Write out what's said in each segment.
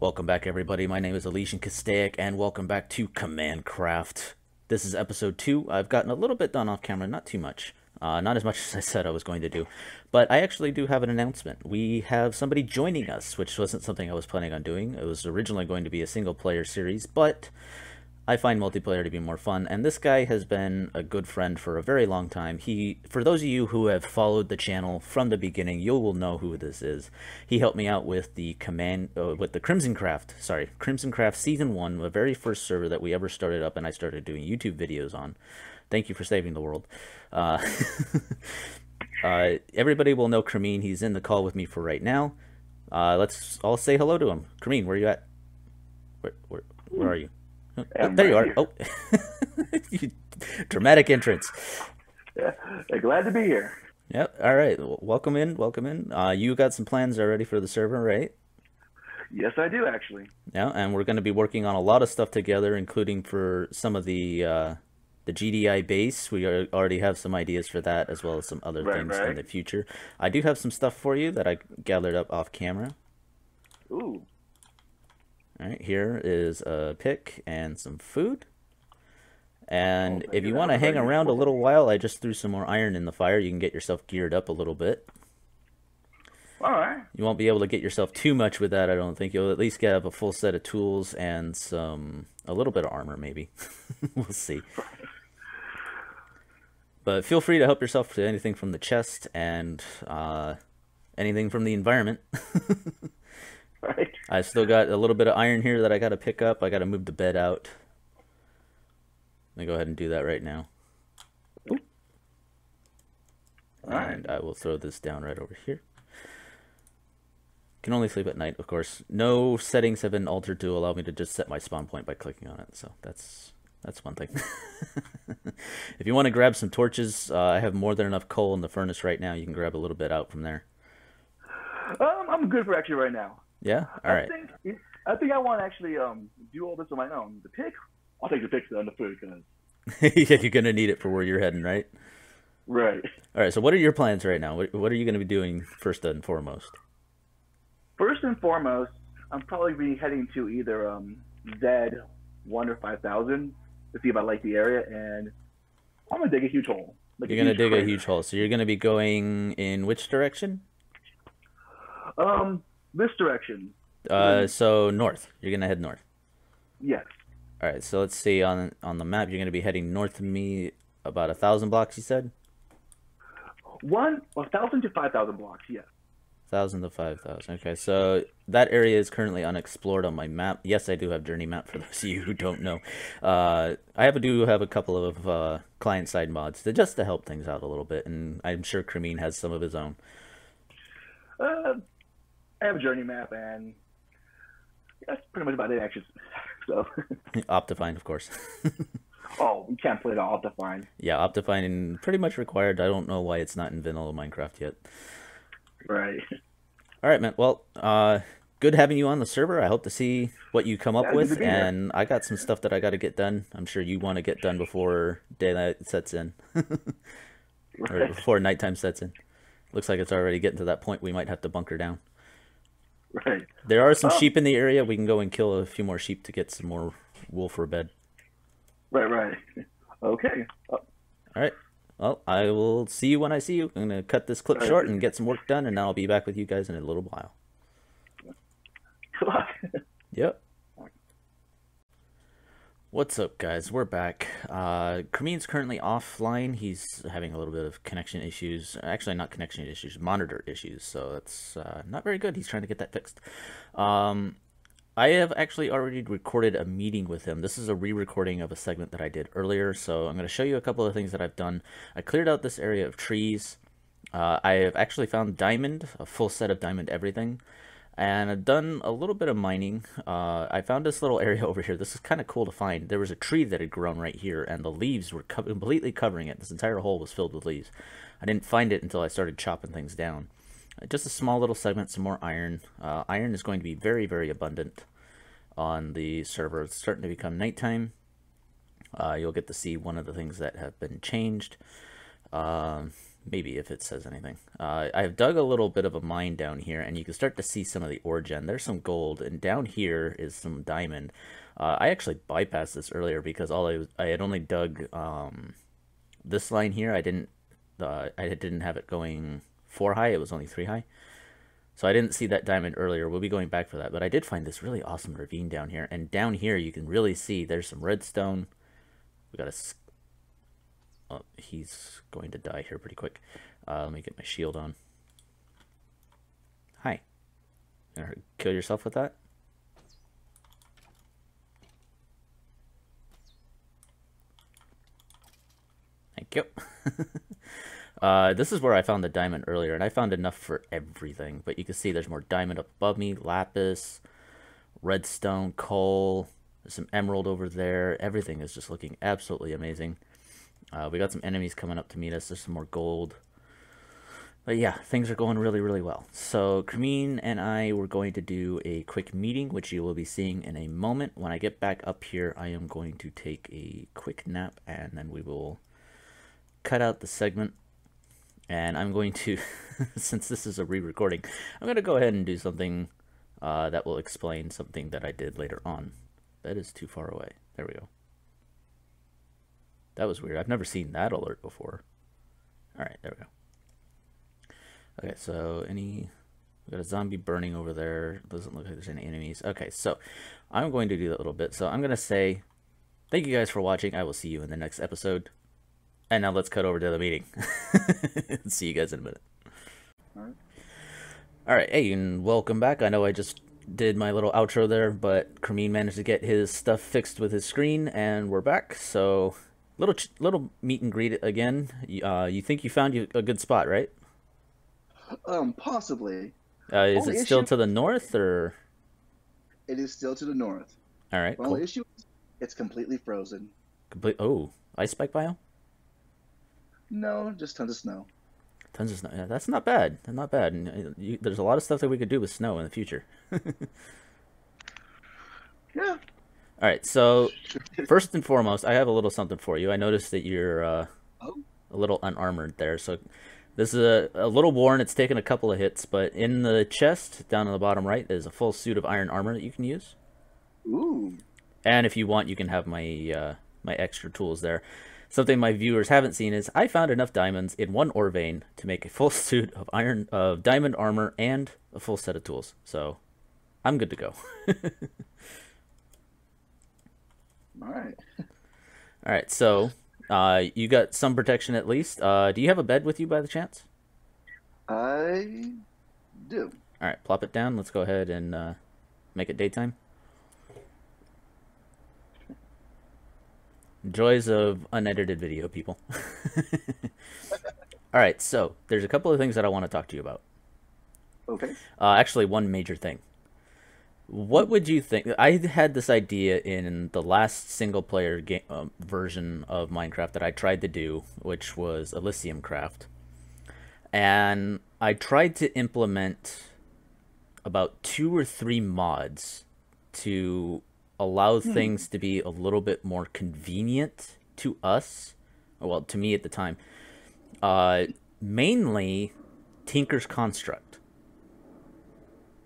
Welcome back, everybody. My name is Elysian Castaic, and welcome back to CommandCraft. This is episode 2. I've gotten a little bit done off camera, not too much. Not as much as I said I was going to do. But I actually do have an announcement. We have somebody joining us, which wasn't something I was planning on doing. It was originally going to be a single-player series, but I find multiplayer to be more fun, and this guy has been a good friend for a very long time. For those of you who have followed the channel from the beginning, you will know who this is. He helped me out with the CremeenCraft Season 1, the very first server that we ever started up, and I started doing YouTube videos on. Thank you for saving the world. Everybody will know Cremeen. He's in the call with me for right now. Let's all say hello to him. Cremeen, where are you at? Where are you? Oh, there you are. Here. Oh, dramatic entrance. Yeah, glad to be here. Yep. All right. Well, welcome in. Welcome in. You got some plans already for the server, right? Yes, I do actually. Yeah, and we're going to be working on a lot of stuff together, including for some of the GDI base. We already have some ideas for that, as well as some other things in the future. I do have some stuff for you that I gathered up off camera. Ooh. All right, here is a pick and some food. And if you want to hang around a little while, I just threw some more iron in the fire. You can get yourself geared up a little bit. All right. You won't be able to get yourself too much with that, I don't think. You'll at least have a full set of tools and a little bit of armor, maybe. We'll see. But feel free to help yourself to anything from the chest and anything from the environment. Right. I still got a little bit of iron here that I got to pick up. I got to move the bed out. Let me go ahead and do that right now. And I will throw this down right over here. Can only sleep at night, of course. No settings have been altered to allow me to just set my spawn point by clicking on it. So that's one thing. If you want to grab some torches, I have more than enough coal in the furnace right now. You can grab a little bit out from there. I'm good for actually right now. Yeah? All right. I think I want to actually do all this on my own. The pick? I'll take the pick and the food. Yeah, you're going to need it for where you're heading, right? Right. All right, so what are your plans right now? What are you going to be doing first and foremost? First and foremost, I'm probably be heading to either Z1 or 5000 to see if I like the area, and I'm going to dig a huge hole. You're going to dig a huge hole. So you're going to be going in which direction? This direction. So north. You're going to head north. Yes. All right, so let's see on the map. You're going to be heading north of me about 1,000 blocks, you said? 1,000 to 5,000 blocks, yes. 1,000 to 5,000. Okay, so that area is currently unexplored on my map. Yes, I do have journey map for those of you who don't know. I do have a couple of client-side mods just to help things out a little bit, and I'm sure Cremeen has some of his own. I have a journey map, and that's pretty much about it, actually. So. Optifine, of course. Oh, we can't play it on Optifine. Yeah, Optifine pretty much required. I don't know why it's not in vanilla Minecraft yet. Right. All right, man. Well, good having you on the server. I hope to see what you come up with, and I got some stuff that I got to get done. I'm sure you want to get done before daylight sets in, or before nighttime sets in. Looks like it's already getting to that point. We might have to bunker down. Right. There are some sheep in the area. We can go and kill a few more sheep to get some more wool for a bed. Right. Okay. All right. Well, I will see you when I see you. I'm going to cut this clip short and get some work done, and I'll be back with you guys in a little while. Good luck. Yep. What's up, guys? We're back. Cremeen's currently offline. He's having a little bit of connection issues. Actually, not connection issues, monitor issues. So that's not very good. He's trying to get that fixed. I have actually already recorded a meeting with him. This is a re-recording of a segment that I did earlier. So I'm going to show you a couple of things that I've done. I cleared out this area of trees. I have actually found diamond, a full set of diamond everything. And I've done a little bit of mining. I found this little area over here. This is kind of cool to find. There was a tree that had grown right here, and the leaves were completely covering it. This entire hole was filled with leaves. I didn't find it until I started chopping things down. Just a small little segment, some more iron. Iron is going to be very, very abundant on the server. It's starting to become nighttime. You'll get to see one of the things that have been changed. Maybe if it says anything. I've dug a little bit of a mine down here, and you can start to see some of the ore gen. There's some gold, and down here is some diamond. I actually bypassed this earlier because I had only dug this line here. I didn't have it going 4 high. It was only 3 high. So I didn't see that diamond earlier. We'll be going back for that. But I did find this really awesome ravine down here. And down here you can really see there's some redstone. We got a... Oh, he's going to die here pretty quick. Let me get my shield on. Hi. You gonna kill yourself with that? Thank you. This is where I found the diamond earlier, and I found enough for everything. But you can see there's more diamond up above me, lapis, redstone, coal. There's some emerald over there. Everything is just looking absolutely amazing. We got some enemies coming up to meet us. There's some more gold. But yeah, things are going really, really well. So Cremeen and I were going to do a quick meeting, which you will be seeing in a moment. When I get back up here, I am going to take a quick nap, and then we will cut out the segment. And I'm going to, since this is a re-recording, I'm going to go ahead and do something that will explain something that I did later on. That is too far away. There we go. That was weird. I've never seen that alert before. Alright, there we go. Okay, so we got a zombie burning over there. Doesn't look like there's any enemies. Okay, so I'm going to do that a little bit. So I'm going to say thank you guys for watching. I will see you in the next episode. And now let's cut over to the meeting. See you guys in a minute. Alright, hey, and welcome back. I know I just did my little outro there, but Cremeen managed to get his stuff fixed with his screen, and we're back. So... Little meet and greet again. You think you found a good spot, right? Possibly. Is it still to the north, or? It is still to the north. All right, cool. Only issue is it's completely frozen. Oh, ice spike biome? No, just tons of snow. Tons of snow. Yeah, that's not bad. That's not bad. And there's a lot of stuff that we could do with snow in the future. Yeah. All right, so first and foremost, I have a little something for you. I noticed that you're a little unarmored there. So this is a little worn. It's taken a couple of hits, but in the chest down on the bottom right is a full suit of iron armor that you can use. Ooh. And if you want, you can have my my extra tools there. Something my viewers haven't seen is I found enough diamonds in one ore vein to make a full suit of diamond armor and a full set of tools. So I'm good to go. All right, so you got some protection at least. Do you have a bed with you by the chance? I do. All right, plop it down. Let's go ahead and make it daytime. Joys of unedited video, people. All right, so there's a couple of things that I want to talk to you about. Okay. Actually, one major thing. What would you think? I had this idea in the last single-player game version of Minecraft that I tried to do, which was Elysium Craft. And I tried to implement about 2 or 3 mods to allow things to be a little bit more convenient to us. Well, to me at the time. Mainly Tinker's Construct.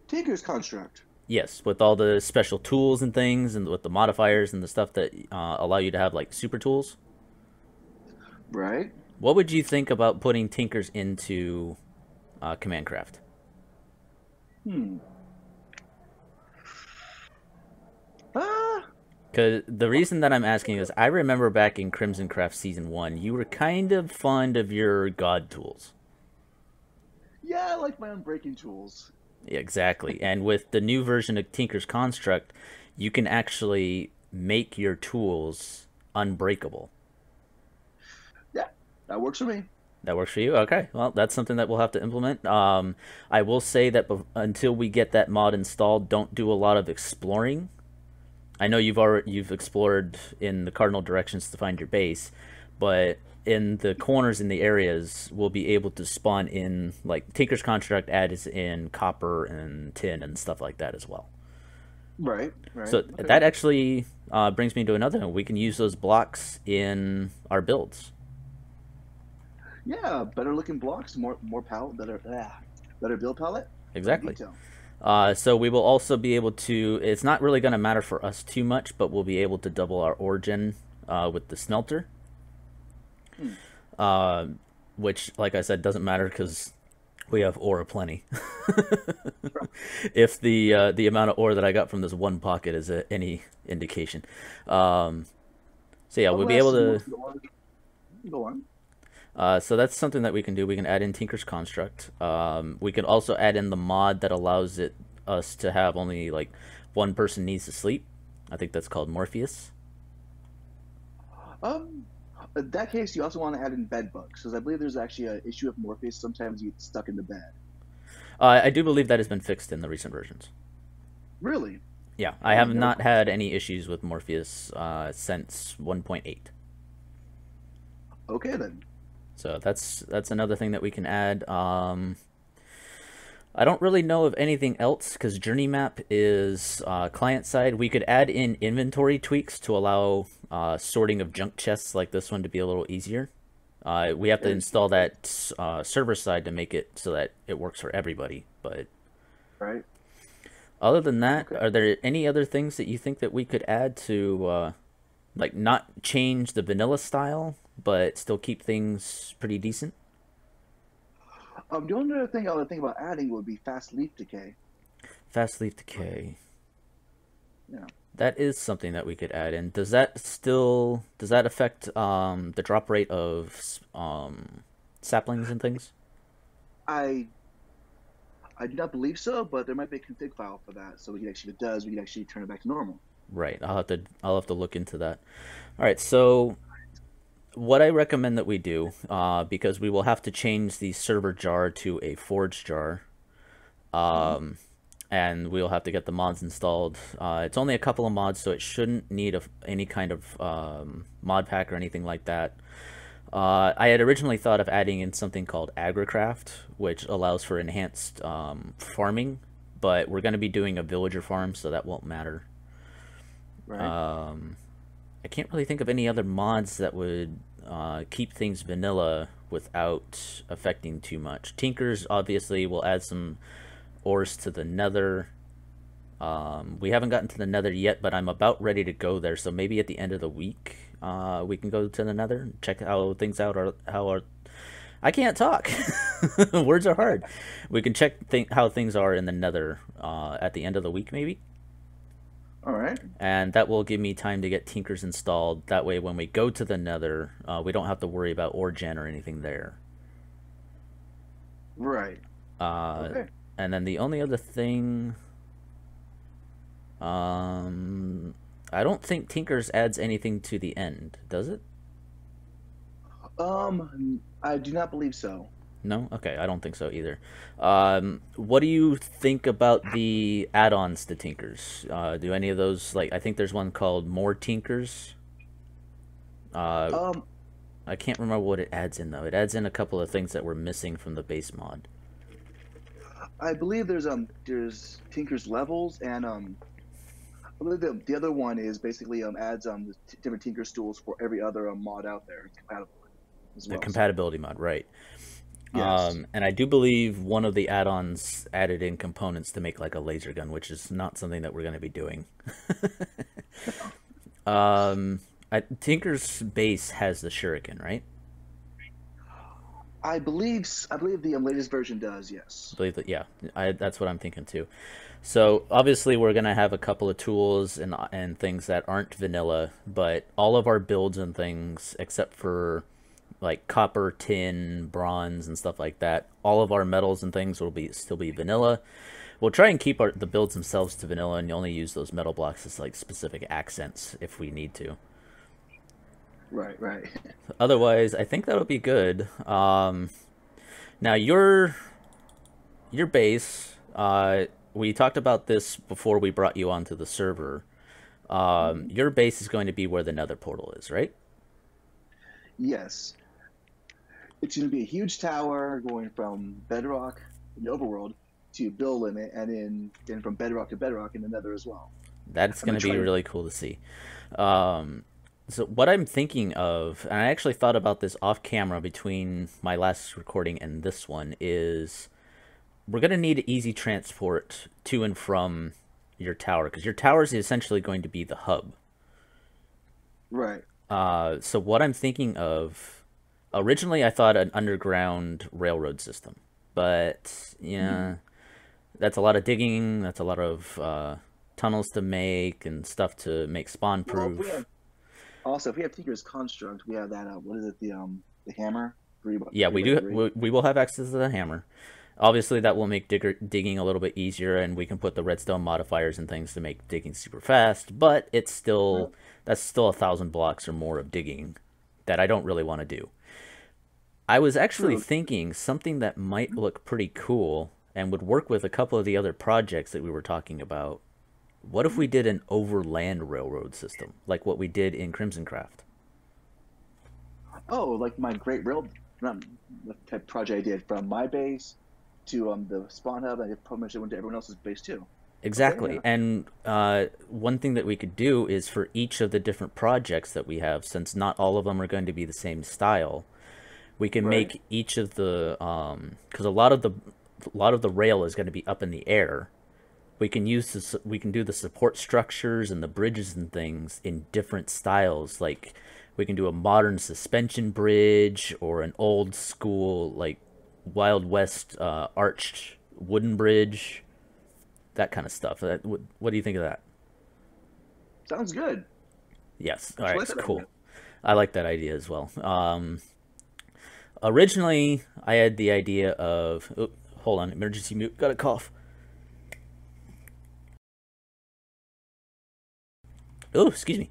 Tinker's Construct. Yes, with all the special tools and things, and with the modifiers and the stuff that allow you to have, like, super tools. Right. What would you think about putting Tinkers into CommandCraft? Because the reason that I'm asking is I remember back in Crimson Craft Season 1, you were kind of fond of your god tools. Yeah, I like my unbreaking tools. Exactly. And with the new version of Tinker's Construct, you can actually make your tools unbreakable. Yeah, that works for me. That works for you? Okay. Well, that's something that we'll have to implement. I will say that until we get that mod installed, don't do a lot of exploring. I know you've explored in the cardinal directions to find your base, but in the corners in the areas, we'll be able to spawn in, like, Tinker's Construct adds in copper and tin and stuff like that as well. Right. So that actually brings me to another one. We can use those blocks in our builds. Yeah, better looking blocks, more palette, better build palette, better Exactly. detail. So we will also be able to. It's not really going to matter for us too much, but we'll be able to double our origin with the smelter, Hmm. uh, which, like I said, doesn't matter because we have ore aplenty. If the amount of ore that I got from this one pocket is any indication. Um, so yeah, I'll we'll go be ask able some more. to. Go on. So that's something that we can do. We can add in Tinker's Construct. We can also add in the mod that allows us to have only like one person needs to sleep. I think that's called Morpheus. Um, in that case, you also want to add in bed bugs, because I believe there's actually an issue with Morpheus. Sometimes you get stuck in the bed. I do believe that has been fixed in the recent versions. Really? Yeah, I Oh, I have never not caught. had any issues with Morpheus since 1.8. Okay then. So that's another thing that we can add. I don't really know of anything else because Journey Map is client side. We could add in inventory tweaks to allow sorting of junk chests like this one to be a little easier. We have to Okay. install that server side to make it so that it works for everybody. But Right. other than that, Okay. are there any other things that you think that we could add to like not change the vanilla style, but still keep things pretty decent? The only other thing I would think about adding would be fast leaf decay. Fast leaf decay. Yeah. That is something that we could add in. Does that affect the drop rate of saplings and things? I I do not believe so, but there might be a config file for that, so we can actually, if it does, we can actually turn it back to normal. Right. I'll have to look into that. All right. So what I recommend that we do, because we will have to change the server jar to a forge jar, Hmm. and we'll have to get the mods installed. It's only a couple of mods, so it shouldn't need any kind of mod pack or anything like that. I had originally thought of adding in something called AgriCraft, which allows for enhanced farming, but we're going to be doing a villager farm, so that won't matter. Right. Um, I can't really think of any other mods that would keep things vanilla without affecting too much. Tinkers obviously will add some ores to the nether. We haven't gotten to the nether yet, but I'm about ready to go there, so maybe at the end of the week we can go to the nether and check how things out are how are I can't talk. Words are hard. We can check how things are in the nether at the end of the week maybe, All right. and that will give me time to get tinkers installed. That way when we go to the nether, we don't have to worry about ore gen or anything there. Right. uh, Okay. and then the only other thing, I don't think tinkers adds anything to the end, does it? I do not believe so. No? Okay, I don't think so either. What do you think about the add-ons to Tinkers? Do any of those, like, I think there's one called More Tinkers. Uh, Um, I can't remember what it adds in, though. It adds in a couple of things that were missing from the base mod. I believe there's Tinker's levels, and I believe the other one is basically adds different Tinker stools for every other mod out there compatible as The well. So compatibility mod, right. yes. And I do believe one of the add-ons added in components to make, like, a laser gun, which is not something that we're going to be doing. um, Tinker's base has the shuriken, right? I believe the latest version does. I Yes. believe that, yeah, that's what I'm thinking too. So obviously we're gonna have a couple of tools and things that aren't vanilla, but all of our builds and things, except for like copper, tin, bronze, and stuff like that, all of our metals and things will be still be vanilla. We'll try and keep the builds themselves to vanilla, and only use those metal blocks as like specific accents if we need to. Right. Right. Otherwise, I think that'll be good. Now your base, we talked about this before we brought you onto the server. Mhm. Your base is going to be where the nether portal is, right? Yes. It's going to be a huge tower going from Bedrock in the overworld to Bill Limit, and then from Bedrock to Bedrock in the Nether as well. That's I'm going gonna to be try to. really cool to see. Um, So what I'm thinking of, and I actually thought about this off camera between my last recording and this one, is we're going to need easy transport to and from your tower, because your tower is essentially going to be the hub. Right. So what I'm thinking of, originally I thought an underground railroad system, but yeah, that's a lot of digging. That's a lot of tunnels to make and stuff to make spawn Well, proof. if we have Tinker's construct, we have that. What is it? The hammer. Yeah, Three we by do. three. We will have access to the hammer. Obviously, that will make digging a little bit easier, and we can put the redstone modifiers and things to make digging super fast. But it's Right. still that's still 1,000 blocks or more of digging that I don't really want to do. I was actually True. thinking something that might look pretty cool and would work with a couple of the other projects that we were talking about. What if we did an overland railroad system, like what we did in CommandCraft? Oh, like my Great Rail, not the type project I did from my base to the spawn hub, and it pretty much went to everyone else's base too. Okay, Exactly. yeah. And one thing that we could do is for each of the different projects that we have, since not all of them are going to be the same style, we can Right. make each of the because a lot of the rail is going to be up in the air. We can use this, we can do the support structures and the bridges and things in different styles. Like we can do a modern suspension bridge or an old school like Wild West arched wooden bridge, that kind of stuff. What do you think of that? Sounds good. Yes. All I right. like that Cool. idea. I like that idea as well. Originally, I had the idea of. Oh, hold on. Emergency mute. Got a cough. Oh, excuse me.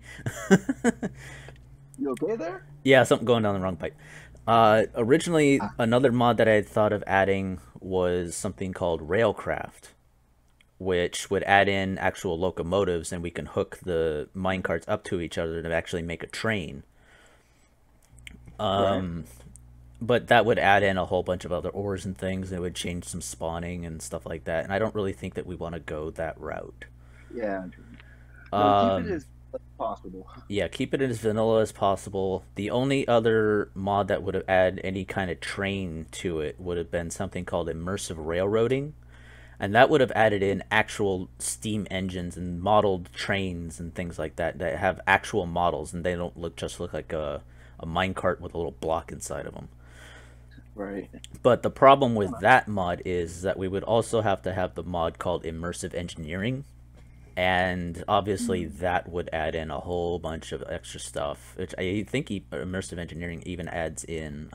You okay there? Yeah, something going down the wrong pipe. Originally, another mod that I had thought of adding was something called Railcraft, which would add in actual locomotives, and we can hook the minecarts up to each other to actually make a train. Right. But that would add in a whole bunch of other ores and things, and it would change some spawning and stuff like that. And I don't really think that we want to go that route. Yeah. No, keep it Um, as possible. yeah, keep it as vanilla as possible. The only other mod that would have added any kind of train to it would have been something called immersive railroading, and that would have added in actual steam engines and modeled trains and things like that that have actual models, and they don't look like a minecart with a little block inside of them. Right. But the problem with that mod is that we would also have to have the mod called immersive engineering, and obviously that would add in a whole bunch of extra stuff. Which I think immersive engineering even adds in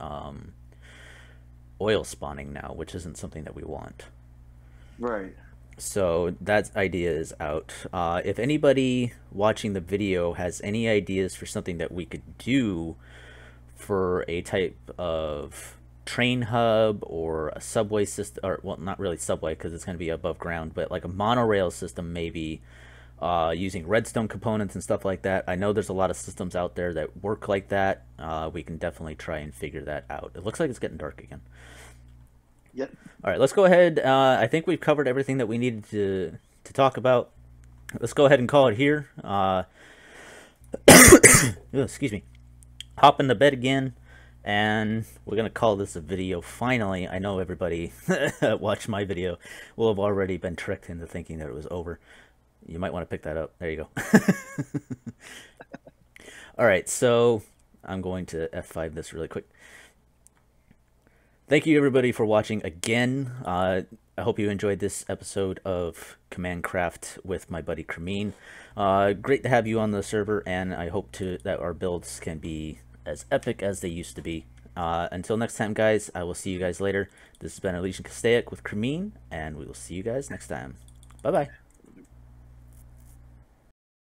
oil spawning now, which isn't something that we want. Right. So that idea is out. If anybody watching the video has any ideas for something that we could do for a type of train hub or a subway system, or well, not really subway because it's going to be above ground, but like a monorail system maybe, using redstone components and stuff like that. I know there's a lot of systems out there that work like that. We can definitely try and figure that out. It looks like it's getting dark again. Yep. All right, let's go ahead. I think we've covered everything that we needed to talk about. Let's go ahead and call it here. Excuse me. Hop into bed again, and we're gonna call this a video. Finally, I know everybody that watched my video will have already been tricked into thinking that it was over. You might want to pick that up. There you go. All right, so I'm going to F5 this really quick. Thank you everybody for watching again. I hope you enjoyed this episode of CommandCraft with my buddy Cremeen. Great to have you on the server, and I hope that our builds can be as epic as they used to be. Until next time, guys, I will see you guys later. This has been Elysian Castaic with Cremeen, and we will see you guys next time. Bye-bye.